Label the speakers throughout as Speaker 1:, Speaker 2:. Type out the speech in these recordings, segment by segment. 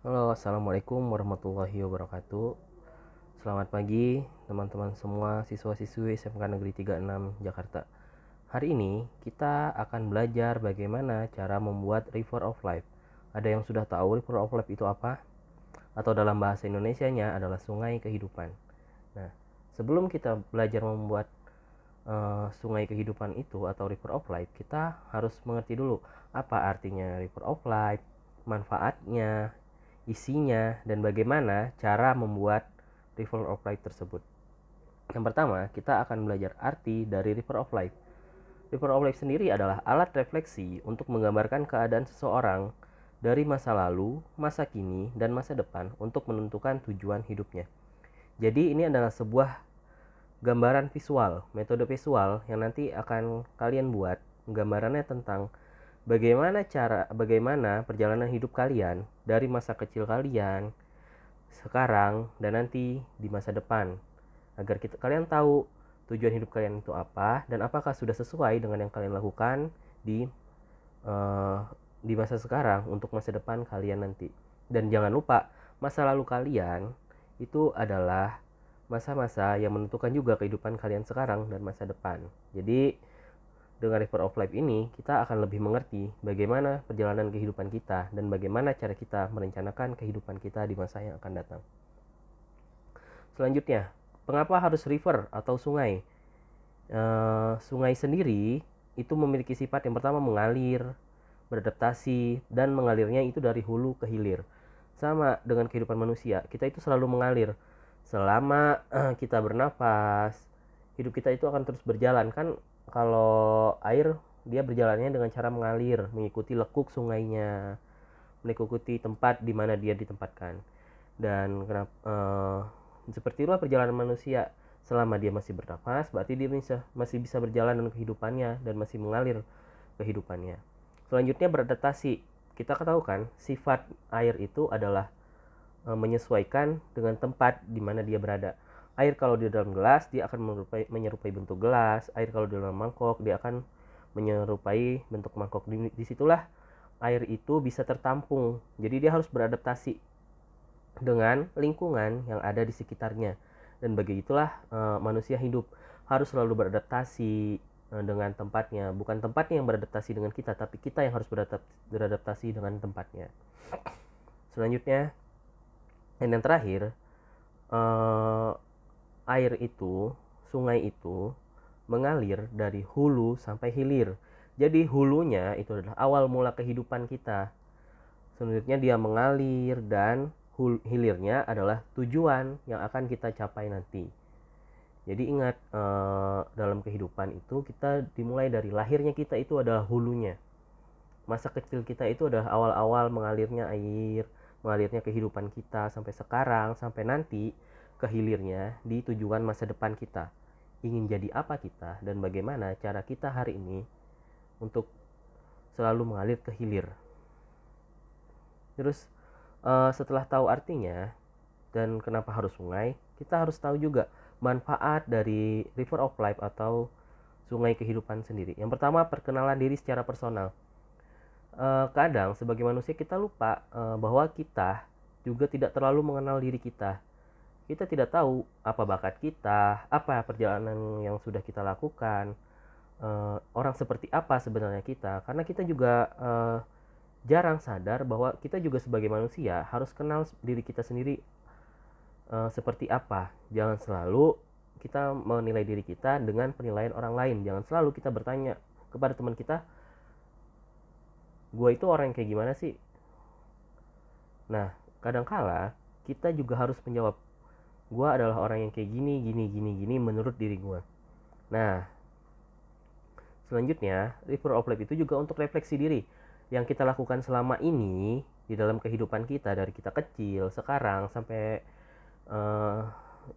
Speaker 1: Halo, assalamualaikum warahmatullahi wabarakatuh. Selamat pagi teman-teman semua siswa-siswi SMK Negeri 36 Jakarta. Hari ini kita akan belajar bagaimana cara membuat River of Life. Ada yang sudah tahu River of Life itu apa? Atau dalam bahasa Indonesianya adalah sungai kehidupan. Nah, sebelum kita belajar membuat sungai kehidupan itu atau River of Life, kita harus mengerti dulu apa artinya River of Life, manfaatnya, isinya, dan bagaimana cara membuat River of Life tersebut. Yang pertama, kita akan belajar arti dari River of Life. River of Life sendiri adalah alat refleksi untuk menggambarkan keadaan seseorang dari masa lalu, masa kini, dan masa depan untuk menentukan tujuan hidupnya. Jadi ini adalah sebuah gambaran visual, metode visual yang nanti akan kalian buat gambarannya tentang bagaimana perjalanan hidup kalian dari masa kecil kalian, sekarang, dan nanti di masa depan. Agar kalian tahu tujuan hidup kalian itu apa dan apakah sudah sesuai dengan yang kalian lakukan di uh, di masa sekarang untuk masa depan kalian nanti. Dan jangan lupa, masa lalu kalian itu adalah masa-masa yang menentukan juga kehidupan kalian sekarang dan masa depan. Jadi dengan River of Life ini, kita akan lebih mengerti bagaimana perjalanan kehidupan kita dan bagaimana cara kita merencanakan kehidupan kita di masa yang akan datang. Selanjutnya, mengapa harus river atau sungai? Sungai sendiri itu memiliki sifat yang pertama mengalir, beradaptasi, dan mengalirnya itu dari hulu ke hilir. Sama dengan kehidupan manusia, kita itu selalu mengalir. Selama kita bernafas, hidup kita itu akan terus berjalan. Kan kalau air, dia berjalannya dengan cara mengalir, mengikuti lekuk sungainya, mengikuti tempat di mana dia ditempatkan. Dan seperti itulah perjalanan manusia. Selama dia masih bernafas, berarti dia masih bisa berjalan dengan kehidupannya dan masih mengalir kehidupannya. Selanjutnya beradaptasi. Kita tahu kan, sifat air itu adalah menyesuaikan dengan tempat di mana dia berada. Air kalau di dalam gelas, dia akan menyerupai bentuk gelas. Air kalau di dalam mangkok, dia akan menyerupai bentuk mangkok. Disitulah air itu bisa tertampung. Jadi dia harus beradaptasi dengan lingkungan yang ada di sekitarnya. Dan begitulah manusia hidup harus selalu beradaptasi dengan tempatnya. Bukan tempatnya yang beradaptasi dengan kita, tapi kita yang harus beradaptasi dengan tempatnya. Selanjutnya, dan yang terakhir, eh, air itu, sungai itu mengalir dari hulu sampai hilir. Jadi hulunya itu adalah awal mula kehidupan kita. Selanjutnya dia mengalir dan hilirnya adalah tujuan yang akan kita capai nanti. Jadi ingat, dalam kehidupan itu kita dimulai dari lahirnya kita itu adalah hulunya. Masa kecil kita itu adalah awal-awal mengalirnya air, mengalirnya kehidupan kita sampai sekarang, sampai nanti ke hilirnya di tujuan masa depan kita. Ingin jadi apa kita dan bagaimana cara kita hari ini untuk selalu mengalir ke hilir. Terus setelah tahu artinya dan kenapa harus sungai, kita harus tahu juga manfaat dari River of Life atau sungai kehidupan sendiri. Yang pertama, perkenalan diri secara personal. Kadang sebagai manusia kita lupa bahwa kita juga tidak terlalu mengenal diri kita. Kita tidak tahu apa bakat kita, apa perjalanan yang sudah kita lakukan, orang seperti apa sebenarnya kita. Karena kita juga jarang sadar bahwa kita juga sebagai manusia harus kenal diri kita sendiri seperti apa. Jangan selalu kita menilai diri kita dengan penilaian orang lain. Jangan selalu kita bertanya kepada teman kita, gue itu orang yang kayak gimana sih? Nah, kadangkala kita juga harus menjawab, gue adalah orang yang kayak gini, gini, gini, gini menurut diri gue. Nah, selanjutnya, River of Life itu juga untuk refleksi diri yang kita lakukan selama ini di dalam kehidupan kita dari kita kecil, sekarang sampai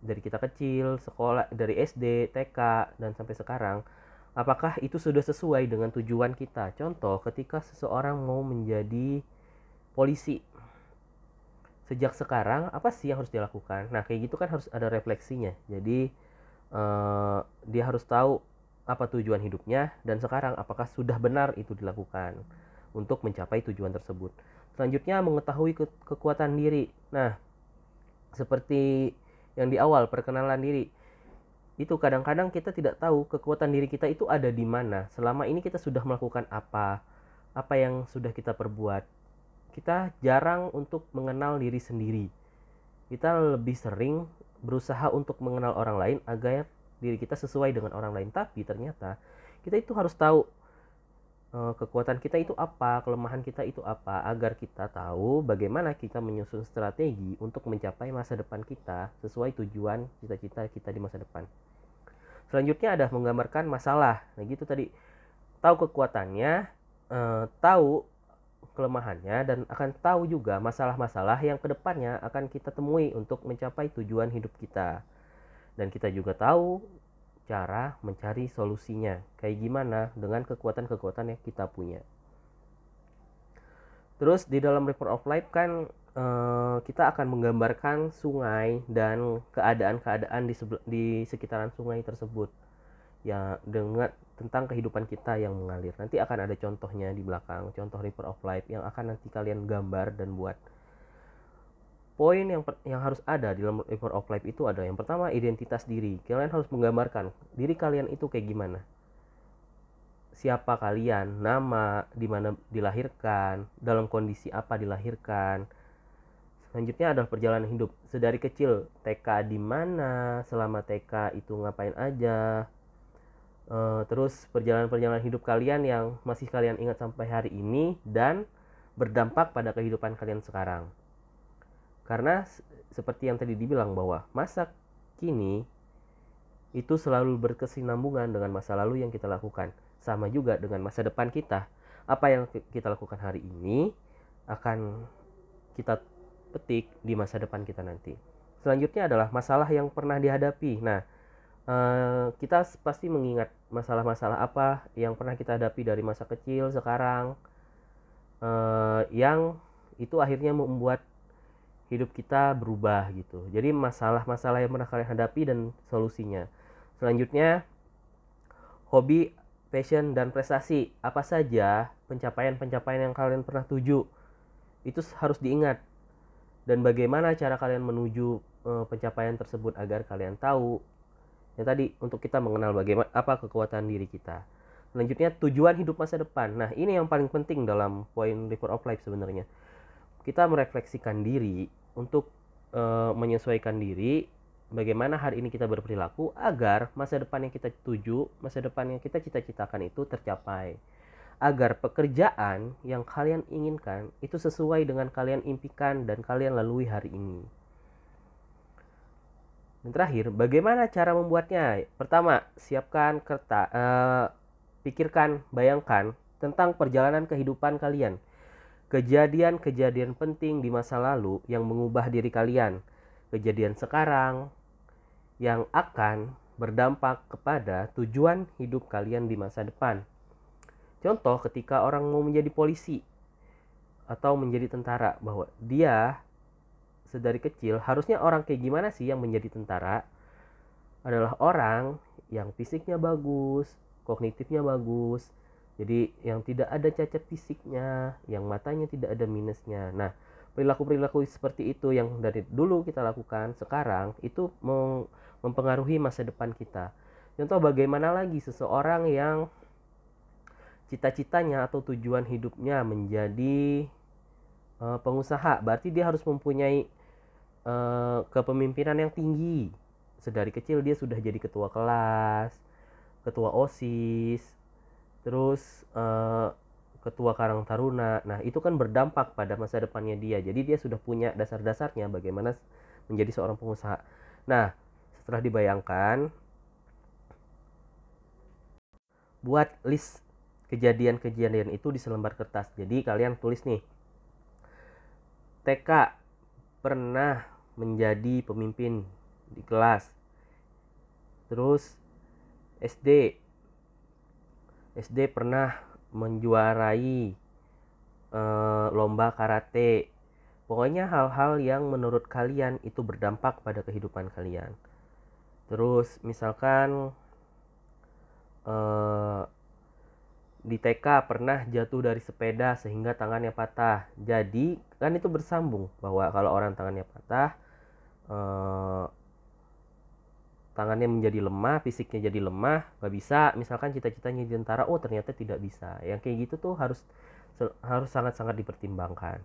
Speaker 1: dari kita kecil, sekolah dari SD, TK, dan sampai sekarang. Apakah itu sudah sesuai dengan tujuan kita? Contoh, ketika seseorang mau menjadi polisi, sejak sekarang apa sih yang harus dilakukan? Nah, kayak gitu kan harus ada refleksinya. Jadi dia harus tahu apa tujuan hidupnya dan sekarang apakah sudah benar itu dilakukan untuk mencapai tujuan tersebut. Selanjutnya mengetahui kekuatan diri. Nah, seperti yang di awal perkenalan diri, itu kadang-kadang kita tidak tahu kekuatan diri kita itu ada di mana. Selama ini kita sudah melakukan apa yang sudah kita perbuat. Kita jarang untuk mengenal diri sendiri. Kita lebih sering berusaha untuk mengenal orang lain agar diri kita sesuai dengan orang lain. Tapi ternyata kita itu harus tahu kekuatan kita itu apa, kelemahan kita itu apa, agar kita tahu bagaimana kita menyusun strategi untuk mencapai masa depan kita sesuai tujuan cita-cita kita di masa depan. Selanjutnya ada menggambarkan masalah. Nah gitu tadi, tahu kekuatannya, tahu kelemahannya, dan akan tahu juga masalah-masalah yang kedepannya akan kita temui untuk mencapai tujuan hidup kita. Dan kita juga tahu cara mencari solusinya kayak gimana dengan kekuatan-kekuatan yang kita punya. Terus di dalam River of Life kan kita akan menggambarkan sungai dan keadaan-keadaan di sekitaran sungai tersebut ya, dengan tentang kehidupan kita yang mengalir. Nanti akan ada contohnya di belakang, contoh River of Life yang akan nanti kalian gambar dan buat. Poin yang harus ada di dalam River of Life itu ada yang pertama, identitas diri. Kalian harus menggambarkan diri kalian itu kayak gimana. Siapa kalian, nama, di mana dilahirkan, dalam kondisi apa dilahirkan. Selanjutnya adalah perjalanan hidup. Sedari kecil, TK di mana, selama TK itu ngapain aja. Terus perjalanan-perjalanan hidup kalian yang masih kalian ingat sampai hari ini dan berdampak pada kehidupan kalian sekarang. Karena seperti yang tadi dibilang bahwa masa kini itu selalu berkesinambungan dengan masa lalu yang kita lakukan. Sama juga dengan masa depan kita. Apa yang kita lakukan hari ini akan kita petik di masa depan kita nanti. Selanjutnya adalah masalah yang pernah dihadapi. Nah, kita pasti mengingat masalah-masalah apa yang pernah kita hadapi dari masa kecil sekarang, yang itu akhirnya membuat hidup kita berubah gitu. Jadi masalah-masalah yang pernah kalian hadapi dan solusinya. Selanjutnya, hobi, passion, dan prestasi. Apa saja pencapaian-pencapaian yang kalian pernah tuju, itu harus diingat. Dan bagaimana cara kalian menuju pencapaian tersebut agar kalian tahu. Ya tadi, untuk kita mengenal bagaimana apa kekuatan diri kita. Selanjutnya, tujuan hidup masa depan. Nah, ini yang paling penting dalam poin River of Life sebenarnya. Kita merefleksikan diri untuk menyesuaikan diri bagaimana hari ini kita berperilaku agar masa depan yang kita tuju, masa depan yang kita cita-citakan itu tercapai. Agar pekerjaan yang kalian inginkan itu sesuai dengan kalian impikan dan kalian lalui hari ini. Dan terakhir, bagaimana cara membuatnya? Pertama, siapkan kertas, pikirkan, bayangkan tentang perjalanan kehidupan kalian. Kejadian-kejadian penting di masa lalu yang mengubah diri kalian. Kejadian sekarang yang akan berdampak kepada tujuan hidup kalian di masa depan. Contoh, ketika orang mau menjadi polisi atau menjadi tentara, bahwa dia sedari kecil harusnya orang kayak gimana sih yang menjadi tentara? Adalah orang yang fisiknya bagus, kognitifnya bagus, jadi yang tidak ada cacat fisiknya, yang matanya tidak ada minusnya. Nah, perilaku-perilaku seperti itu yang dari dulu kita lakukan, sekarang itu mempengaruhi masa depan kita. Contoh, bagaimana lagi seseorang yang cita-citanya atau tujuan hidupnya menjadi pengusaha, berarti dia harus mempunyai kepemimpinan yang tinggi. Sedari kecil dia sudah jadi ketua kelas, ketua OSIS, terus ketua Karang Taruna. Nah, itu kan berdampak pada masa depannya dia. Jadi dia sudah punya dasar-dasarnya bagaimana menjadi seorang pengusaha. Nah, setelah dibayangkan, buat list kejadian-kejadian itu di selembar kertas. Jadi kalian tulis nih, TK pernah menjadi pemimpin di kelas. Terus SD pernah menjuarai lomba karate. Pokoknya hal-hal yang menurut kalian itu berdampak pada kehidupan kalian. Terus misalkan di TK pernah jatuh dari sepeda sehingga tangannya patah. Jadi kan itu bersambung bahwa kalau orang tangannya patah, eh, tangannya menjadi lemah, fisiknya jadi lemah, nggak bisa. Misalkan cita-citanya jadi tentara, oh ternyata tidak bisa. Yang kayak gitu tuh harus harus sangat-sangat dipertimbangkan.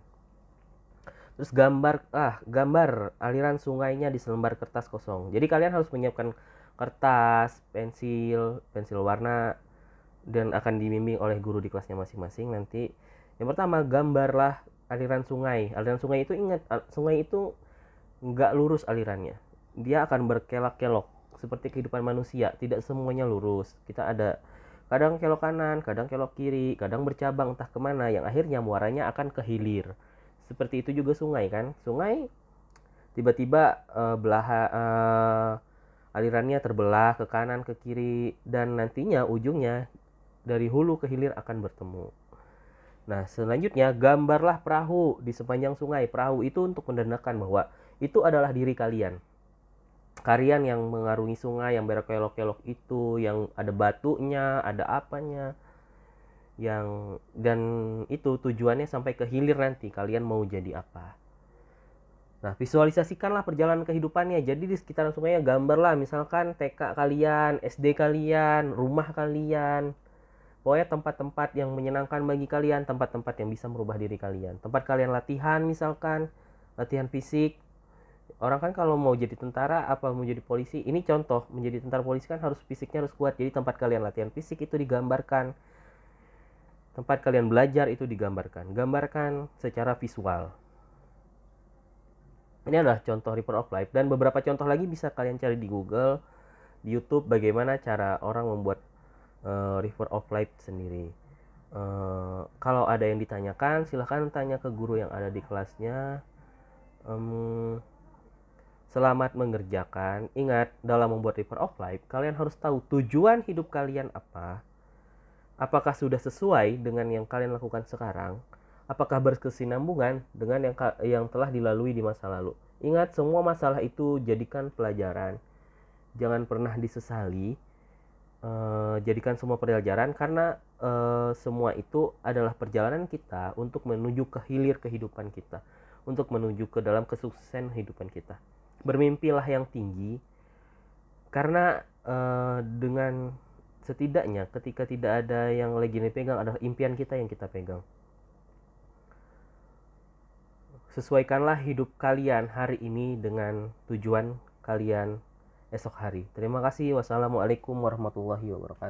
Speaker 1: Terus gambar aliran sungainya di selembar kertas kosong. Jadi kalian harus menyiapkan kertas, pensil warna, dan akan dibimbing oleh guru di kelasnya masing-masing. Nanti yang pertama, gambarlah aliran sungai. Aliran sungai itu, ingat, sungai itu nggak lurus alirannya, dia akan berkelok-kelok seperti kehidupan manusia. Tidak semuanya lurus, kita ada kadang kelok kanan, kadang kelok kiri, kadang bercabang entah kemana, yang akhirnya muaranya akan ke hilir. Seperti itu juga sungai kan, sungai tiba-tiba alirannya terbelah ke kanan ke kiri, dan nantinya ujungnya dari hulu ke hilir akan bertemu. Nah, selanjutnya gambarlah perahu di sepanjang sungai. Perahu itu untuk menandakan bahwa itu adalah diri kalian. Kalian yang mengarungi sungai, yang berkelok-kelok itu, yang ada batunya, ada apanya, dan itu tujuannya sampai ke hilir nanti kalian mau jadi apa. Nah, visualisasikanlah perjalanan kehidupannya. Jadi di sekitaran sungainya gambarlah, misalkan TK kalian, SD kalian, rumah kalian. Pokoknya tempat-tempat yang menyenangkan bagi kalian, tempat-tempat yang bisa merubah diri kalian. Tempat kalian latihan, misalkan latihan fisik. Orang kan kalau mau jadi tentara apa mau jadi polisi, ini contoh, menjadi tentara polisi kan harus fisiknya harus kuat. Jadi tempat kalian latihan fisik itu digambarkan. Tempat kalian belajar itu digambarkan. Gambarkan secara visual. Ini adalah contoh River of Life, dan beberapa contoh lagi bisa kalian cari di Google, di YouTube, bagaimana cara orang membuat River of Life sendiri. Kalau ada yang ditanyakan, silahkan tanya ke guru yang ada di kelasnya. Selamat mengerjakan. Ingat, dalam membuat River of Life, kalian harus tahu tujuan hidup kalian apa. Apakah sudah sesuai dengan yang kalian lakukan sekarang? Apakah berkesinambungan dengan yang telah dilalui di masa lalu? Ingat, semua masalah itu jadikan pelajaran. Jangan pernah disesali. Jadikan semua pelajaran, karena semua itu adalah perjalanan kita untuk menuju ke hilir kehidupan kita, untuk menuju ke dalam kesuksesan kehidupan kita. Bermimpilah yang tinggi, karena dengan setidaknya ketika tidak ada yang lagi dipegang, adalah impian kita yang kita pegang. Sesuaikanlah hidup kalian hari ini dengan tujuan kalian esok hari. Terima kasih. Wassalamualaikum warahmatullahi wabarakatuh.